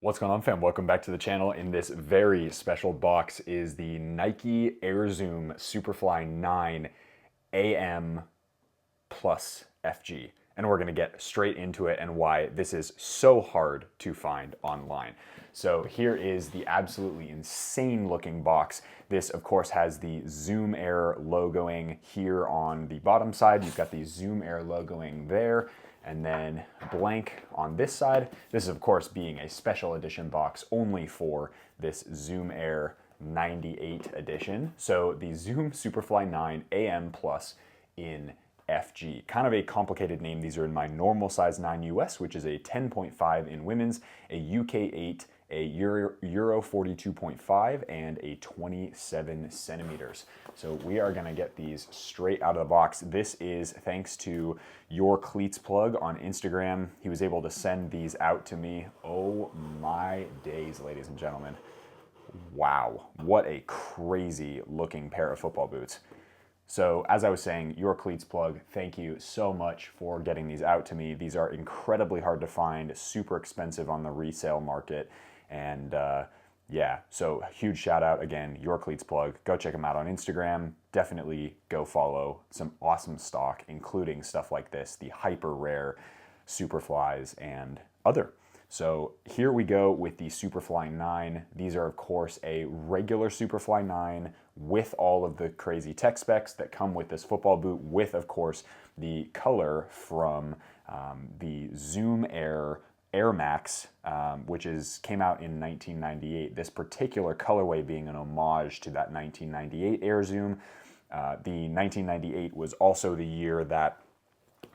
What's going on, fam? Welcome back to the channel. In this very special box is the Nike Air Zoom Superfly 9 AM plus FG. And we're gonna get straight into it and why this is so hard to find online. So here is the absolutely insane looking box. This of course has the Zoom Air logoing here on the bottom side. You've got the Zoom Air logoing there, and then blank on this side. This is of course being a special edition box only for this Zoom Air 98 edition. So the Zoom Superfly 9 AM Plus in FG. Kind of a complicated name. These are in my normal size 9 US, which is a 10.5 in women's, a UK 8, a Euro 42.5, and a 27 centimeters. So we are gonna get these straight out of the box. This is thanks to Your Cleats Plug on Instagram. He was able to send these out to me. Oh my days, ladies and gentlemen. Wow, what a crazy looking pair of football boots. So as I was saying, Your Cleats Plug, thank you so much for getting these out to me. These are incredibly hard to find, super expensive on the resale market. And yeah, so huge shout out again, Your Cleats Plug. Go check them out on Instagram. Definitely go follow some awesome stock, including stuff like this, the hyper rare Superflies and other. So here we go with the Superfly 9. These are of course a regular Superfly 9 with all of the crazy tech specs that come with this football boot, with of course the color from the Zoom Air AirMax, which came out in 1998. This particular colorway being an homage to that 1998 Air Zoom. The 1998 was also the year that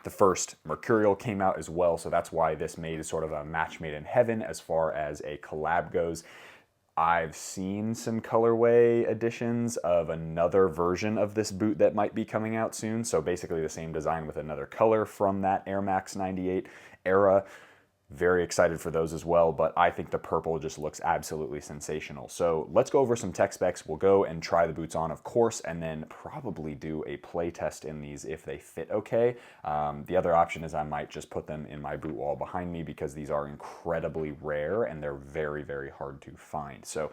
the first Mercurial came out as well, so that's why this made sort of a match made in heaven as far as a collab goes. I've seen some colorway editions of another version of this boot that might be coming out soon, so basically the same design with another color from that Air Max 98 era. Very excited for those as well, but I think the purple just looks absolutely sensational. So let's go over some tech specs. We'll go and try the boots on, of course, and then probably do a play test in these if they fit okay. The other option is I might just put them in my boot wall behind me because these are incredibly rare and they're very, very hard to find. So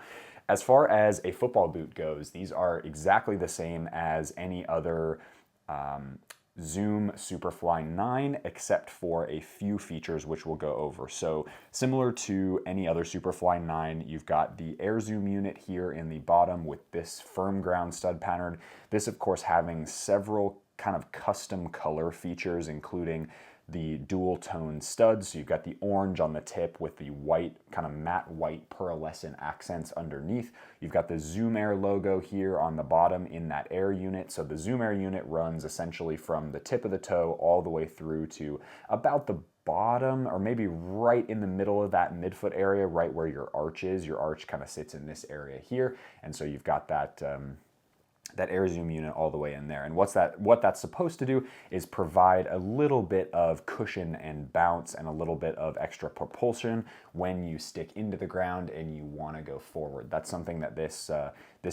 as far as a football boot goes, these are exactly the same as any other Zoom Superfly 9, except for a few features which we'll go over. So similar to any other Superfly 9, you've got the Air Zoom unit here in the bottom with this firm ground stud pattern. This of course having several kind of custom color features, including the dual tone studs. So you've got the orange on the tip with the white, kind of matte white pearlescent accents underneath. You've got the Zoom Air logo here on the bottom in that Air unit. So the Zoom Air unit runs essentially from the tip of the toe all the way through to about the bottom, or maybe right in the middle of that midfoot area, right where your arch is. Your arch kind of sits in this area here. And so you've got that that Air Zoom unit all the way in there. And what that's supposed to do is provide a little bit of cushion and bounce and a little bit of extra propulsion when you stick into the ground and you want to go forward. That's something that this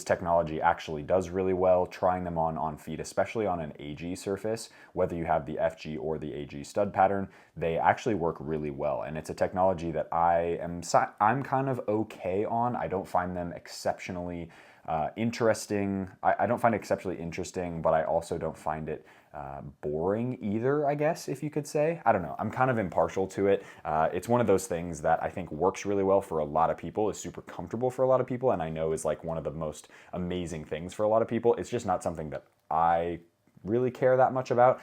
technology actually does really well. Trying them on feet, especially on an AG surface, whether you have the FG or the AG stud pattern, they actually work really well. And it's a technology that I'm kind of okay on. I don't find them exceptionally interesting. I don't find it exceptionally interesting, but I also don't find it boring either, I guess, if you could say. I don't know. I'm kind of impartial to it. It's one of those things that I think works really well for a lot of people, is super comfortable for a lot of people, and I know is like one of the most amazing things for a lot of people. It's just not something that I really care that much about.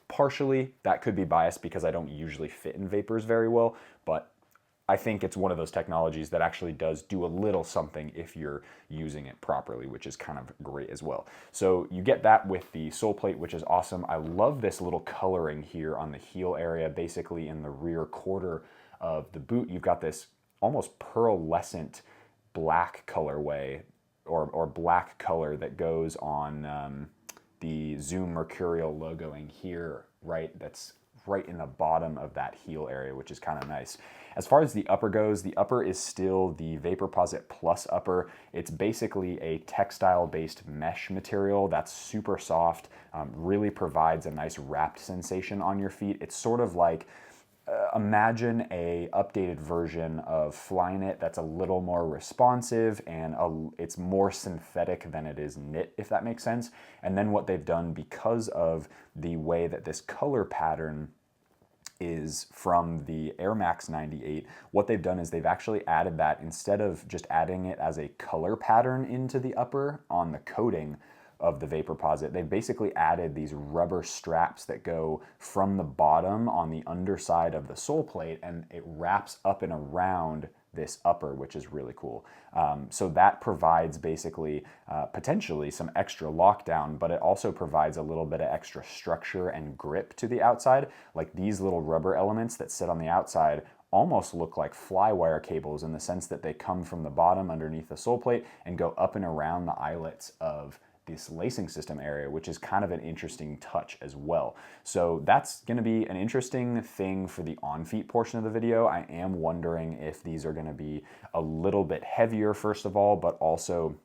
Partially, that could be biased because I don't usually fit in Vapors very well, but I think it's one of those technologies that actually does do a little something if you're using it properly, which is kind of great as well. So you get that with the sole plate, which is awesome. I love this little coloring here on the heel area, basically in the rear quarter of the boot. You've got this almost pearlescent black colorway or black color that goes on the Zoom Mercurial logoing here, right? That's right in the bottom of that heel area, which is kind of nice. As far as the upper goes, the upper is still the Vaporposit Plus upper. It's basically a textile-based mesh material that's super soft, really provides a nice wrapped sensation on your feet. It's sort of like imagine a updated version of Flyknit that's a little more responsive and it's more synthetic than it is knit, if that makes sense. And then what they've done, because of the way that this color pattern is from the AirMax 98, what they've done is they've actually added that, instead of just adding it as a color pattern into the upper on the coating of the Vaporposit, they've basically added these rubber straps that go from the bottom on the underside of the sole plate, and it wraps up and around this upper, which is really cool. So that provides basically potentially some extra lockdown, but it also provides a little bit of extra structure and grip to the outside. Like these little rubber elements that sit on the outside almost look like fly wire cables, in the sense that they come from the bottom underneath the sole plate and go up and around the eyelets of this lacing system area, which is kind of an interesting touch as well. So that's going to be an interesting thing for the on-feet portion of the video. I am wondering if these are going to be a little bit heavier, first of all, but also,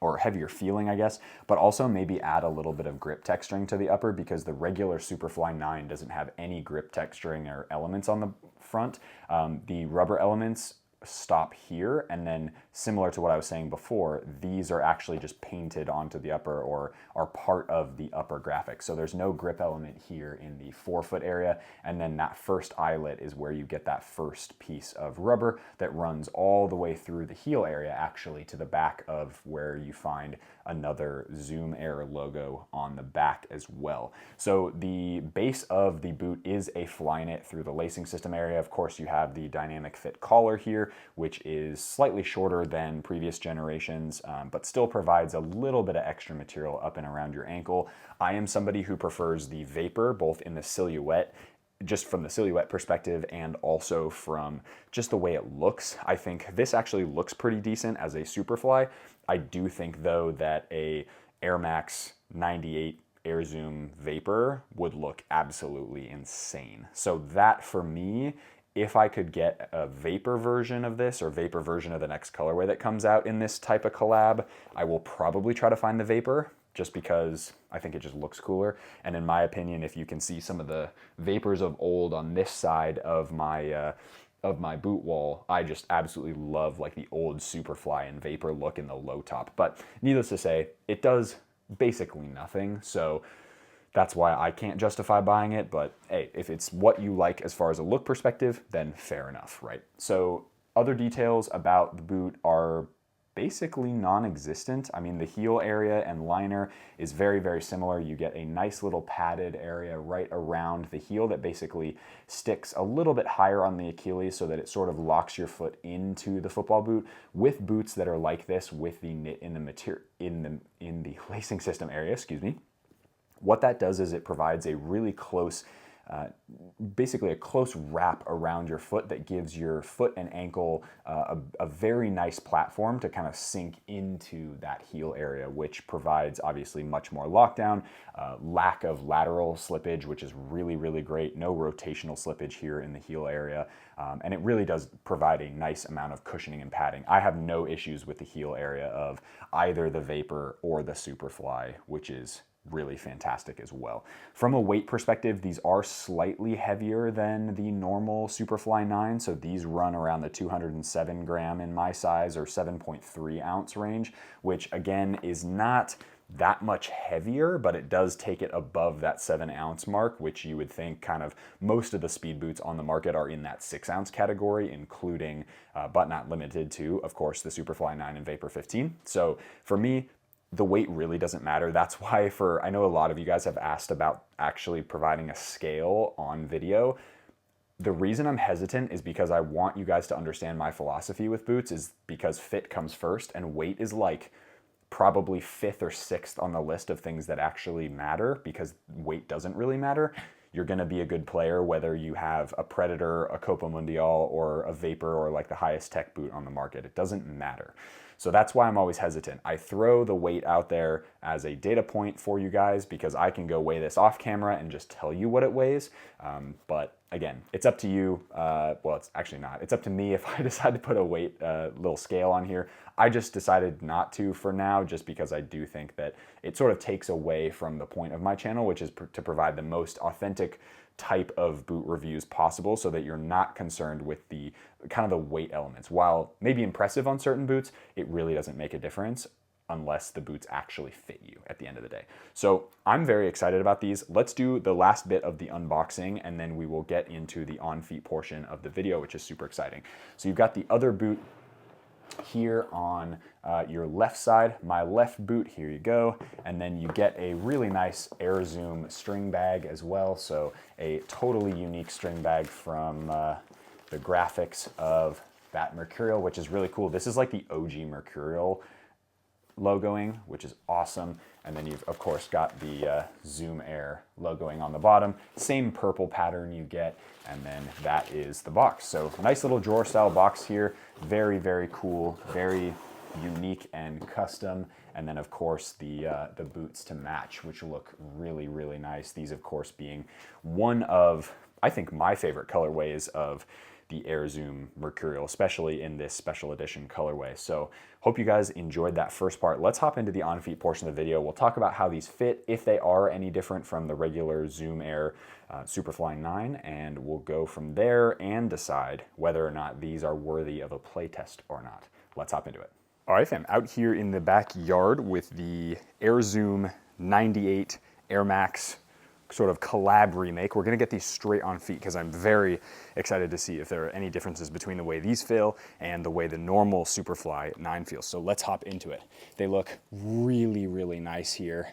or heavier feeling, I guess, but also maybe add a little bit of grip texturing to the upper, because the regular Superfly 9 doesn't have any grip texturing or elements on the front. The rubber elements stop here, and then similar to what I was saying before, these are actually just painted onto the upper, or are part of the upper graphic. So there's no grip element here in the forefoot area, and then that first eyelet is where you get that first piece of rubber that runs all the way through the heel area, actually to the back of where you find another Zoom Air logo on the back as well. So the base of the boot is a Flyknit through the lacing system area. Of course, you have the dynamic fit collar here, which is slightly shorter than previous generations, but still provides a little bit of extra material up and around your ankle. I am somebody who prefers the Vapor, both in the silhouette, just from the silhouette perspective, and also from just the way it looks. I think this actually looks pretty decent as a Superfly. I do think, though, that a AirMax 98 Air Zoom Vapor would look absolutely insane. So that, for me, if I could get a Vapor version of this, or Vapor version of the next colorway that comes out in this type of collab, I will probably try to find the Vapor, just because I think it just looks cooler. And in my opinion, if you can see some of the Vapors of old on this side of my boot wall, I just absolutely love like the old Superfly and Vapor look in the low top. But needless to say, it does basically nothing, so that's why I can't justify buying it. But hey, if it's what you like as far as a look perspective, then fair enough, right? So other details about the boot are basically non-existent. I mean, the heel area and liner is very, very similar. You get a nice little padded area right around the heel that basically sticks a little bit higher on the Achilles, so that it sort of locks your foot into the football boot. With boots that are like this, with the knit in the material in the lacing system area, excuse me, what that does is it provides a really close, basically a close wrap around your foot that gives your foot and ankle a very nice platform to kind of sink into that heel area, which provides obviously much more lockdown, lack of lateral slippage, which is really, really great. No rotational slippage here in the heel area. And it really does provide a nice amount of cushioning and padding. I have no issues with the heel area of either the Vapor or the Superfly, which is really fantastic as well. From a weight perspective, these are slightly heavier than the normal Superfly 9, so these run around the 207 gram in my size, or 7.3 ounce range, which again is not that much heavier, but it does take it above that 7 ounce mark, which you would think kind of most of the speed boots on the market are in that 6 ounce category, including, but not limited to, of course, the Superfly 9 and Vapor 15. So for me, the weight really doesn't matter. That's why I know a lot of you guys have asked about actually providing a scale on video. The reason I'm hesitant is because I want you guys to understand my philosophy with boots, is because fit comes first, and weight is like probably 5th or 6th on the list of things that actually matter, because weight doesn't really matter. You're going to be a good player whether you have a Predator, a Copa Mundial, or a Vapor, or like the highest tech boot on the market. It doesn't matter. So that's why I'm always hesitant. I throw the weight out there as a data point for you guys, because I can go weigh this off camera and just tell you what it weighs. But again, it's up to you. Well, it's actually not. It's up to me if I decide to put a weight little scale on here. I just decided not to for now, just because I do think that it sort of takes away from the point of my channel, which is to provide the most authentic type of boot reviews possible, so that you're not concerned with the kind of the weight elements. While maybe impressive on certain boots, it really doesn't make a difference unless the boots actually fit you at the end of the day. So I'm very excited about these. Let's do the last bit of the unboxing, and then we will get into the on-feet portion of the video, which is super exciting. So you've got the other boot here on your left side, my left boot, here you go. And then you get a really nice Air Zoom string bag as well. So a totally unique string bag from the graphics of that Mercurial, which is really cool. This is like the OG Mercurial logoing, which is awesome. And then you've of course got the Zoom Air logoing on the bottom, same purple pattern you get, and then that is the box. So nice little drawer style box here, very, very cool, very unique and custom. And then of course the boots to match, which look really, really nice. These of course being one of, I think, my favorite colorways of the Air Zoom Mercurial, especially in this special edition colorway. So hope you guys enjoyed that first part. Let's hop into the on-feet portion of the video. We'll talk about how these fit, if they are any different from the regular Zoom Air Superfly 9, and we'll go from there and decide whether or not these are worthy of a playtest or not. Let's hop into it. All right, fam, out here in the backyard with the Air Zoom 98 AirMax sort of collab remake. We're gonna get these straight on feet because I'm very excited to see if there are any differences between the way these feel and the way the normal Superfly 9 feels. So let's hop into it. They look really, really nice here.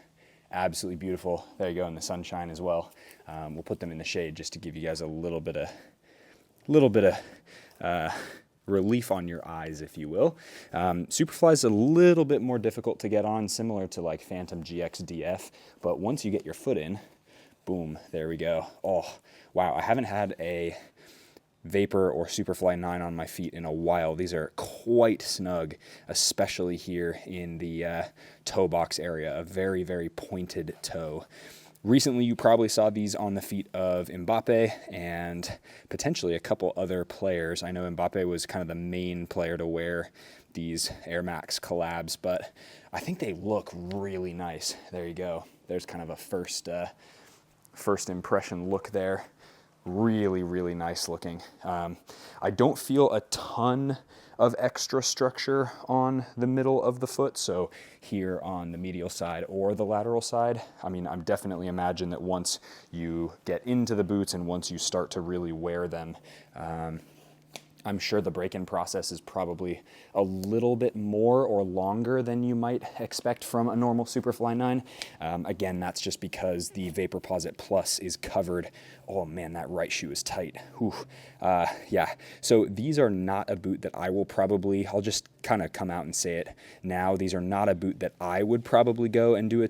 Absolutely beautiful. There you go, in the sunshine as well. We'll put them in the shade just to give you guys a little bit of relief on your eyes, if you will. Superfly is a little bit more difficult to get on, similar to like Phantom GX DF, but once you get your foot in, boom, there we go. Oh, wow, I haven't had a Vapor or Superfly 9 on my feet in a while. These are quite snug, especially here in the toe box area, a very, very pointed toe. Recently, you probably saw these on the feet of Mbappe and potentially a couple other players. I know Mbappe was kind of the main player to wear these AirMax collabs, but I think they look really nice. There you go. There's kind of a first impression look there. Really, really nice looking. I don't feel a ton of extra structure on the middle of the foot, so here on the medial side or the lateral side. I mean, I'm definitely imagine that once you get into the boots and once you start to really wear them, I'm sure the break-in process is probably a little bit more or longer than you might expect from a normal Superfly 9. Again, that's just because the Vaporposit Plus is covered. Oh man, that right shoe is tight. Whew. Yeah, so these are not a boot that I will probably, I'll just kind of come out and say it now, these are not a boot that I would probably go and do a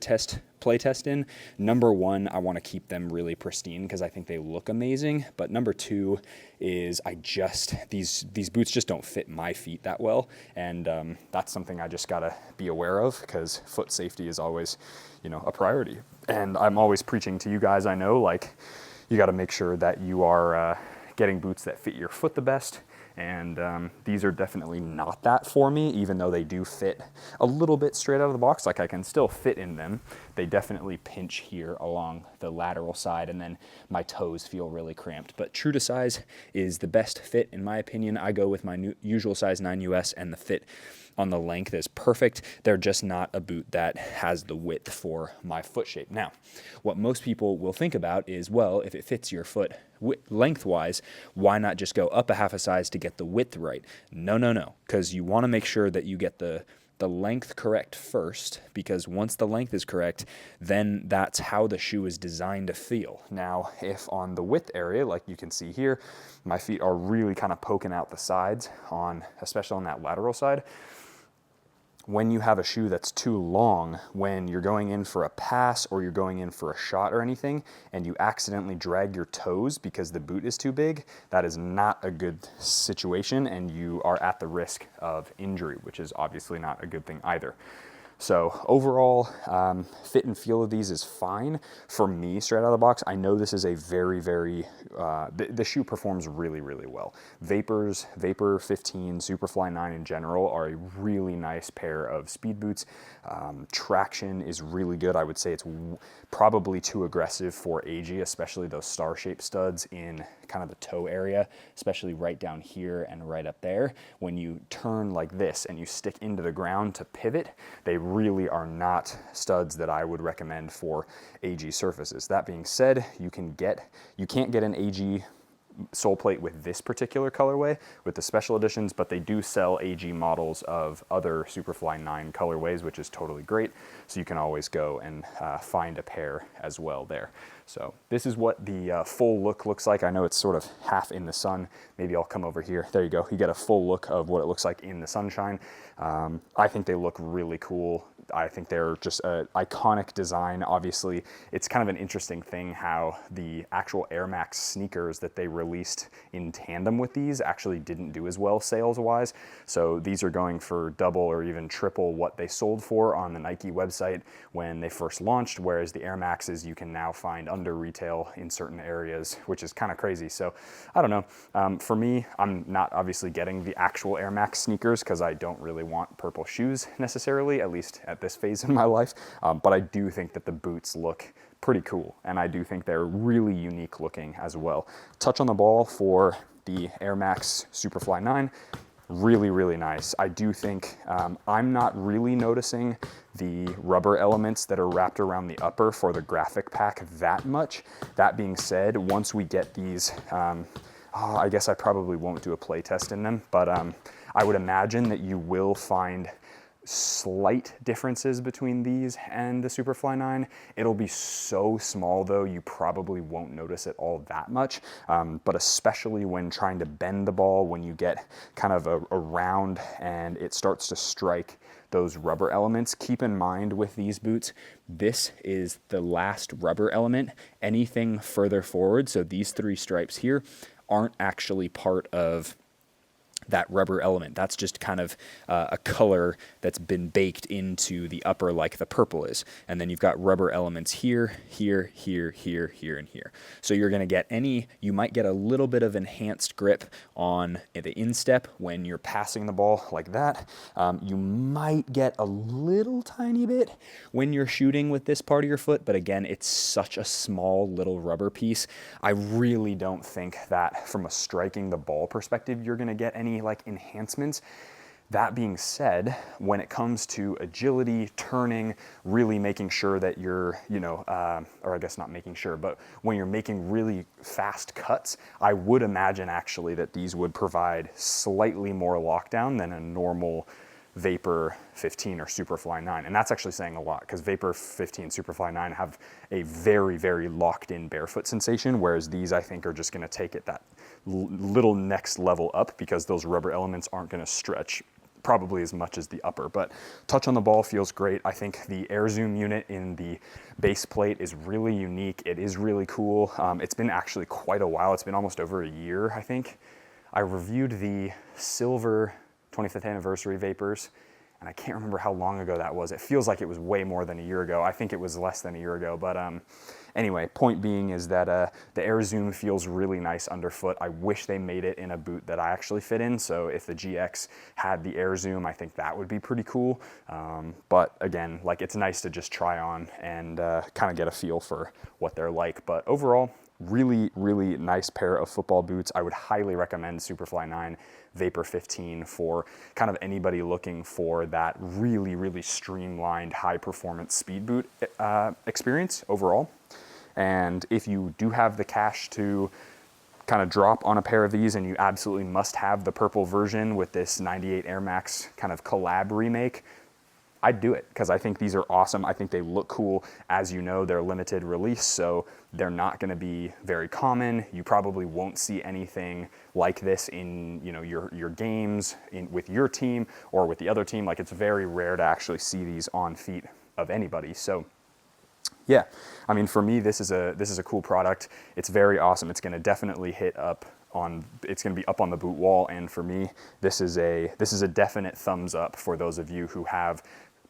play test in. Number one, I want to keep them really pristine because I think they look amazing. But number two is these boots just don't fit my feet that well. And that's something I just gotta be aware of because foot safety is always, a priority. And I'm always preaching to you guys, I know, like, you gotta make sure that you are getting boots that fit your foot the best. And these are definitely not that for me, even though they do fit a little bit straight out of the box. Like, I can still fit in them. They definitely pinch here along the lateral side, and then my toes feel really cramped. But true to size is the best fit, in my opinion. I go with my usual size 9 US, and the fit on the length is perfect. They're just not a boot that has the width for my foot shape. Now, what most people will think about is, well, if it fits your foot lengthwise, why not just go up a half a size to get the width right? No, because you want to make sure that you get the length correct first, because once the length is correct, then that's how the shoe is designed to feel. Now, if on the width area, like you can see here, my feet are really kind of poking out the sides, especially on that lateral side, when you have a shoe that's too long, when you're going in for a pass or you're going in for a shot or anything, and you accidentally drag your toes because the boot is too big, that is not a good situation, and you are at the risk of injury, which is obviously not a good thing either. So overall, fit and feel of these is fine for me straight out of the box. I know this is a very, very, the shoe performs really, really well. Vapor 15, Superfly 9 in general are a really nice pair of speed boots. Traction is really good. I would say it's probably too aggressive for AG, especially those star-shaped studs in kind of the toe area, especially right down here and right up there. When you turn like this and you stick into the ground to pivot, they really are not studs that I would recommend for AG surfaces. That being said, you can't get an AG sole plate with this particular colorway with the special editions, but they do sell AG models of other Superfly 9 colorways, which is totally great. So you can always go and find a pair as well there. So this is what the full look looks like. I know it's sort of half in the sun. Maybe I'll come over here. There you go. You get a full look of what it looks like in the sunshine. I think they look really cool. I think they're just an iconic design. Obviously, it's kind of an interesting thing how the actual AirMax sneakers that they released in tandem with these actually didn't do as well sales-wise. So these are going for double or even triple what they sold for on the Nike website when they first launched, whereas the Air Maxes you can now find under retail in certain areas, which is kind of crazy. So I don't know. For me, I'm not obviously getting the actual Air Max sneakers because I don't really want purple shoes necessarily, at least at this phase in my life. But I do think that the boots look pretty cool, and I do think they're really unique looking as well. Touch on the ball for the Air Max Superfly 9. Really, really nice. I do think I'm not really noticing the rubber elements that are wrapped around the upper for the graphic pack that much. That being said, once we get these, I guess I probably won't do a play test in them, but I would imagine that you will find slight differences between these and the Superfly 9. It'll be so small though, you probably won't notice it all that much, but especially when trying to bend the ball, when you get kind of a round and it starts to strike those rubber elements. Keep in mind with these boots, this is the last rubber element. Anything further forward, so these three stripes here, aren't actually part of that rubber element. That's just kind of a color that's been baked into the upper like the purple is. And then you've got rubber elements here, here, here, here, here, and here. So you're gonna get you might get a little bit of enhanced grip on the instep when you're passing the ball like that. You might get a little tiny bit when you're shooting with this part of your foot, but again, it's such a small little rubber piece. I really don't think that from a striking the ball perspective, you're gonna get any like enhancements. That being said, when it comes to agility, turning, really making sure that you're, or I guess not making sure, but when you're making really fast cuts, I would imagine actually that these would provide slightly more lockdown than a normal Vapor 15 or Superfly 9. And that's actually saying a lot because Vapor 15 Superfly 9 have a very, very locked in barefoot sensation, whereas these I think are just going to take it that little next level up because those rubber elements aren't going to stretch probably as much as the upper. But touch on the ball feels great. I think the Air Zoom unit in the base plate is really unique. It is really cool. It's been actually quite a while. It's been almost over a year, I think. I reviewed the silver 25th anniversary Vapors, and I can't remember how long ago that was. It feels like it was way more than a year ago. I think it was less than a year ago, but anyway, point being is that the Air Zoom feels really nice underfoot. I wish they made it in a boot that I actually fit in, so if the GX had the Air Zoom, I think that would be pretty cool. But again, like it's nice to just try on and kind of get a feel for what they're like. But overall, really, really nice pair of football boots. I would highly recommend Superfly 9, Vapor 15 for kind of anybody looking for that really, really streamlined high performance speed boot experience overall. And if you do have the cash to kind of drop on a pair of these and you absolutely must have the purple version with this 98 Air Max kind of collab remake, I'd do it because I think these are awesome. I think they look cool. As you know, they're limited release, so they're not going to be very common. You probably won't see anything like this in your games with your team or with the other team. Like it's very rare to actually see these on feet of anybody. So yeah, I mean, for me, this is a cool product. It's very awesome. It's going to definitely it's going to be up on the boot wall. And for me, this is a definite thumbs up for those of you who have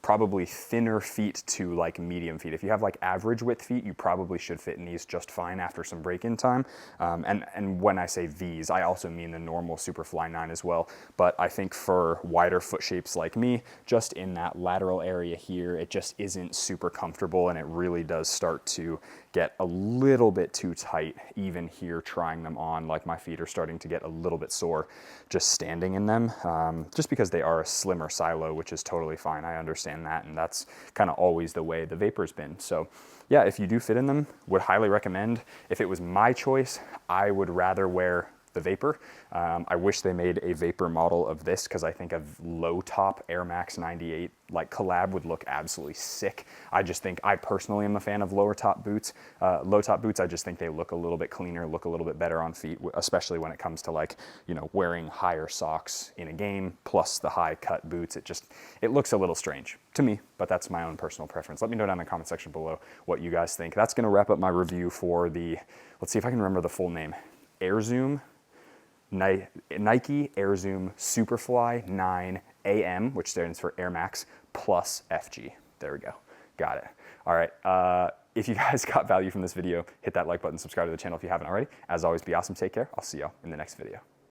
probably thinner feet to like medium feet. If you have like average width feet, you probably should fit in these just fine after some break-in time. And when I say these, I also mean the normal Superfly 9 as well. But I think for wider foot shapes like me, just in that lateral area here, it just isn't super comfortable, and it really does start to get a little bit too tight even here trying them on. Like my feet are starting to get a little bit sore just standing in them, just because they are a slimmer silo, which is totally fine. I understand that, and that's kind of always the way the Vapor's been. So yeah, if you do fit in them, would highly recommend. If it was my choice, I would rather wear the Vapor. I wish they made a Vapor model of this, because I think a low top AirMax 98 like collab would look absolutely sick. I just think, I personally am a fan of low top boots. I just think they look a little bit cleaner, look a little bit better on feet, especially when it comes to like, you know, wearing higher socks in a game plus the high cut boots. It looks a little strange to me, but that's my own personal preference. Let me know down in the comment section below what you guys think. That's gonna wrap up my review for the, let's see if I can remember the full name, Nike Air Zoom Superfly 9 AM, which stands for Air Max plus FG. There we go. Got it. All right. If you guys got value from this video, hit that like button, subscribe to the channel if you haven't already. As always, be awesome. Take care. I'll see y'all in the next video.